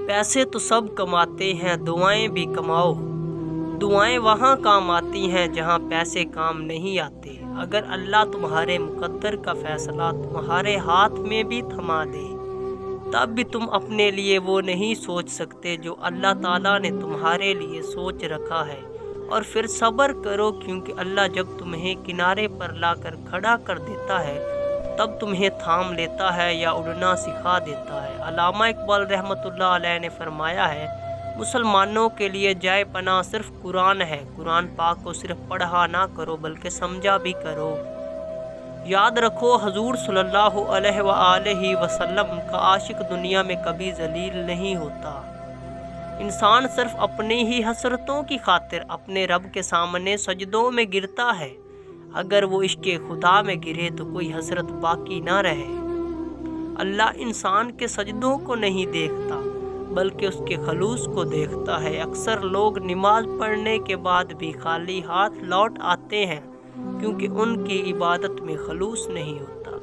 پیسے تو سب کماتے ہیں، دعائیں بھی کماؤ۔ دعائیں وہاں کام آتی ہیں جہاں پیسے کام نہیں آتے۔ اگر اللہ تمہارے مقدر کا فیصلہ تمہارے ہاتھ میں بھی تھما دے، تب بھی تم اپنے لیے وہ نہیں سوچ سکتے جو اللہ تعالیٰ نے تمہارے لیے سوچ رکھا ہے۔ اور پھر صبر کرو، کیونکہ اللہ جب تمہیں کنارے پر لا کر کھڑا کر دیتا ہے تب تمہیں تھام لیتا ہے یا اڑنا سکھا دیتا ہے۔ علامہ اقبال رحمۃ اللہ علیہ نے فرمایا ہے، مسلمانوں کے لیے جائے پناہ صرف قرآن ہے۔ قرآن پاک کو صرف پڑھا نہ کرو بلکہ سمجھا بھی کرو۔ یاد رکھو، حضور صلی اللہ علیہ وآلہ وسلم کا عاشق دنیا میں کبھی ذلیل نہیں ہوتا۔ انسان صرف اپنی ہی حسرتوں کی خاطر اپنے رب کے سامنے سجدوں میں گرتا ہے۔ اگر وہ عشق خدا میں گرے تو کوئی حسرت باقی نہ رہے۔ اللہ انسان کے سجدوں کو نہیں دیکھتا بلکہ اس کے خلوص کو دیکھتا ہے۔ اکثر لوگ نماز پڑھنے کے بعد بھی خالی ہاتھ لوٹ آتے ہیں کیونکہ ان کی عبادت میں خلوص نہیں ہوتا۔